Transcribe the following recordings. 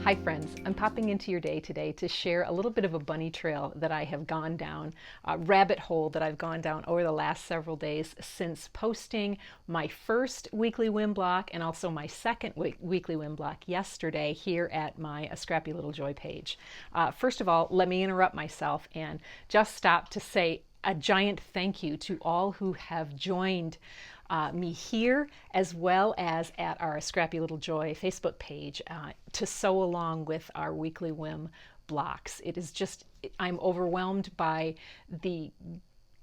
Hi friends, I'm popping into your day today to share a little bit of a bunny trail that I have gone down, a rabbit hole that I've gone down over the last several days since posting my first weekly whim block and also my second weekly whim block yesterday here at my Scrappy Little Joy page. First of all, let me interrupt myself and just stop to say a giant thank you to all who have joined me here as well as at our Scrappy Little Joy Facebook page to sew along with our weekly whim blocks. It is just, I'm overwhelmed by the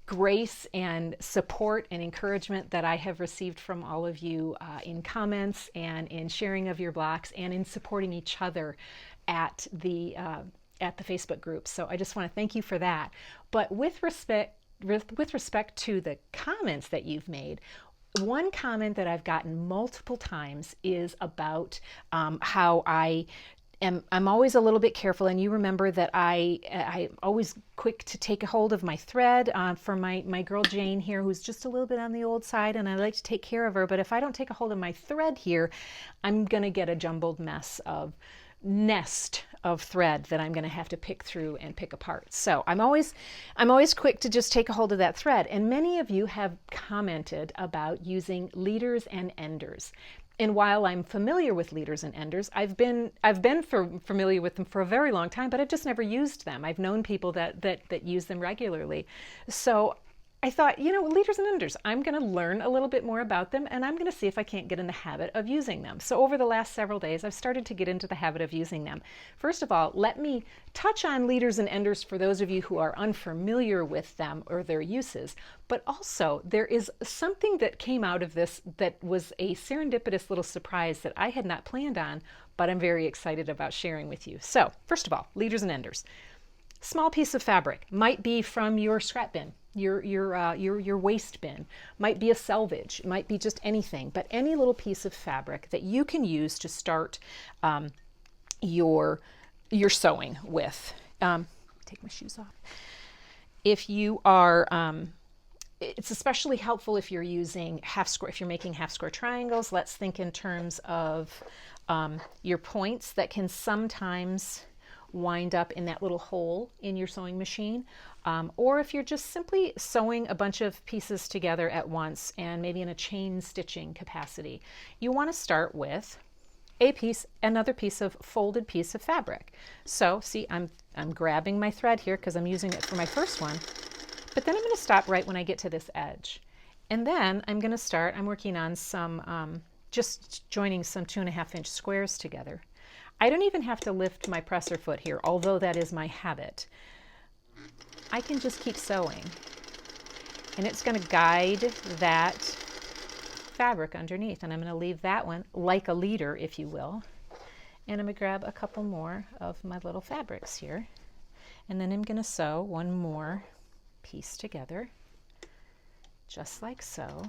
grace and support and encouragement that I have received from all of you in comments and in sharing of your blocks and in supporting each other at the Facebook group. So I just want to thank you for that. But with respect to the comments that you've made, one comment that I've gotten multiple times is about how I'm always a little bit careful, and you remember that I'm always quick to take a hold of my thread for my girl Jane here, who's just a little bit on the old side, and I like to take care of her, but if I don't take a hold of my thread here, I'm gonna get a jumbled nest of thread that I'm going to have to pick through and pick apart. So I'm always quick to just take a hold of that thread. And many of you have commented about using leaders and enders. And while I'm familiar with leaders and enders, I've been familiar with them for a very long time, but I've just never used them. I've known people that use them regularly. So I thought, leaders and enders, I'm going to learn a little bit more about them, and I'm going to see if I can't get in the habit of using them. So over the last several days, I've started to get into the habit of using them. First of all, let me touch on leaders and enders for those of you who are unfamiliar with them or their uses. But also, there is something that came out of this that was a serendipitous little surprise that I had not planned on, but I'm very excited about sharing with you. So, first of all, leaders and enders. Small piece of fabric might be from your scrap bin, your waste bin, might be a selvage, might be just anything, but any little piece of fabric that you can use to start your sewing with. Take my shoes off. If you are, it's especially helpful if you're using if you're making half square triangles. Let's think in terms of your points that can sometimes wind up in that little hole in your sewing machine, or if you're just simply sewing a bunch of pieces together at once and maybe in a chain stitching capacity, you want to start with another piece of folded piece of fabric. So see, I'm grabbing my thread here because I'm using it for my first one, but then I'm going to stop right when I get to this edge, and then I'm working on some just joining some 2.5 inch squares together. I don't even have to lift my presser foot here, although that is my habit. I can just keep sewing, and it's going to guide that fabric underneath, and I'm going to leave that one like a leader, if you will. And I'm going to grab a couple more of my little fabrics here, and then I'm going to sew one more piece together, just like so.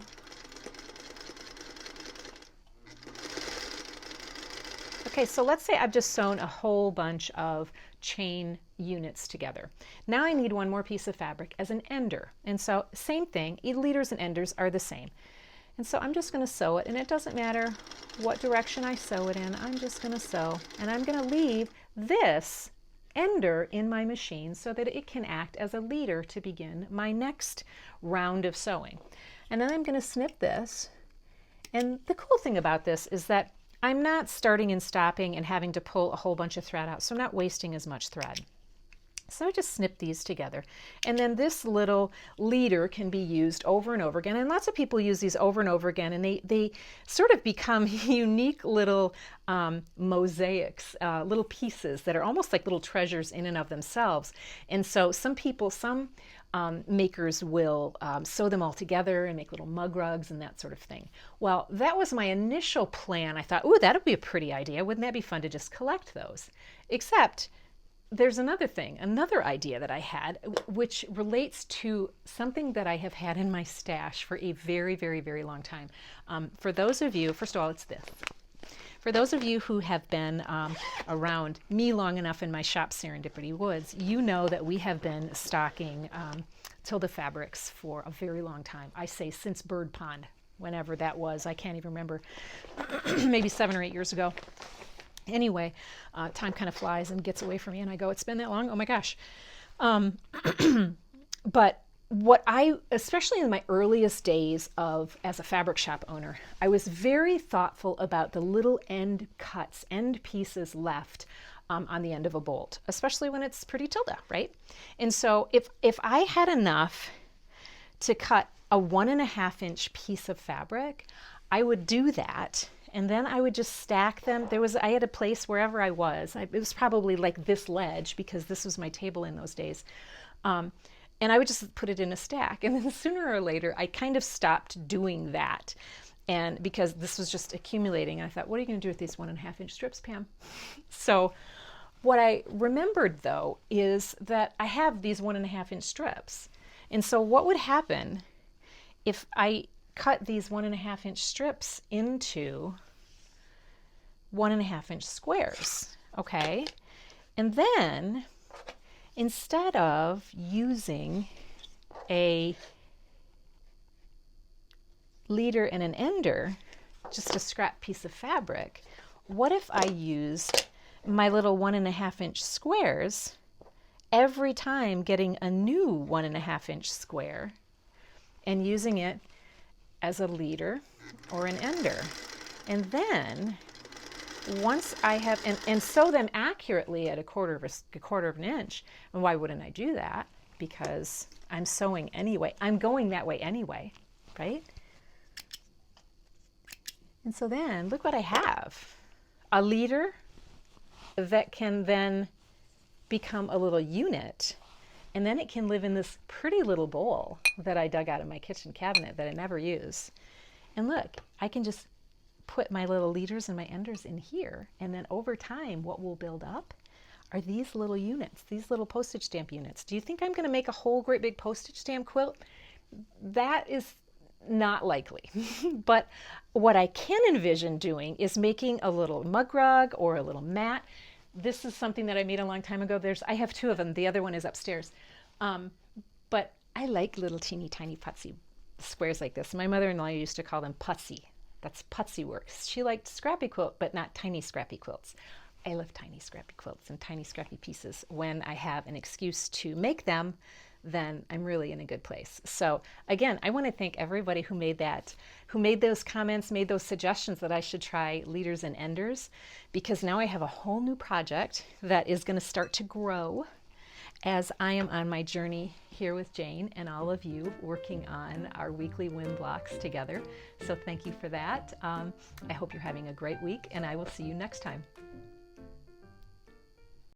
Okay, so let's say I've just sewn a whole bunch of chain units together. Now I need one more piece of fabric as an ender. And so same thing, leaders and enders are the same. And so I'm just going to sew it, and it doesn't matter what direction I sew it in. I'm just going to sew, and I'm going to leave this ender in my machine so that it can act as a leader to begin my next round of sewing. And then I'm going to snip this. And the cool thing about this is that I'm not starting and stopping and having to pull a whole bunch of thread out, so I'm not wasting as much thread. So I just snip these together. And then this little leader can be used over and over again. And lots of people use these over and over again, and they sort of become unique little mosaics, little pieces that are almost like little treasures in and of themselves. And so some makers will sew them all together and make little mug rugs and that sort of thing. Well, that was my initial plan. I thought, ooh, that would be a pretty idea. Wouldn't that be fun to just collect those? Except there's another idea that I had, which relates to something that I have had in my stash for a very, very, very long time. For those of you, first of all, it's this. For those of you who have been around me long enough in my shop, Serendipity Woods, you know that we have been stocking Tilda fabrics for a very long time. I say since Bird Pond, whenever that was. I can't even remember, maybe 7 or 8 years ago. Anyway, time kind of flies and gets away from me, and I go, it's been that long? Oh my gosh. But what especially in my earliest days as a fabric shop owner, I was very thoughtful about the little end cuts, end pieces left on the end of a bolt, especially when it's pretty tilde, right? And so if I had enough to cut a 1.5 inch piece of fabric, I would do that. And then I would just stack them. I had a place wherever I was. It was probably like this ledge because this was my table in those days. And I would just put it in a stack. And then sooner or later, I kind of stopped doing that. And because this was just accumulating, I thought, what are you going to do with these 1.5 inch strips, Pam? So what I remembered though, is that I have these 1.5 inch strips. And so what would happen if I cut these 1.5 inch strips into 1.5 inch squares, okay? And then instead of using a leader and an ender, just a scrap piece of fabric, what if I used my little 1.5 inch squares every time getting a new 1.5 inch square and using it as a leader or an ender. And then once I have, and sew them accurately at a quarter of an inch. And why wouldn't I do that? Because I'm sewing anyway. I'm going that way anyway, right? And so then look what I have. A leader that can then become a little unit. And then it can live in this pretty little bowl that I dug out of my kitchen cabinet that I never use. And look, I can just put my little leaders and my enders in here. And then over time, what will build up are these little units, these little postage stamp units. Do you think I'm going to make a whole great big postage stamp quilt? That is not likely. But what I can envision doing is making a little mug rug or a little mat. This is something that I made a long time ago. I have 2 of them. The other one is upstairs. But I like little teeny tiny putsy squares like this. My mother-in-law used to call them putsy. That's putsy works. She liked scrappy quilt, but not tiny scrappy quilts. I love tiny scrappy quilts and tiny scrappy pieces. When I have an excuse to make them, then I'm really in a good place. So again, I want to thank everybody who made those comments, made those suggestions that I should try leaders and enders, because now I have a whole new project that is going to start to grow as I am on my journey here with Jane and all of you working on our weekly win blocks together. So thank you for that. I hope you're having a great week, and I will see you next time.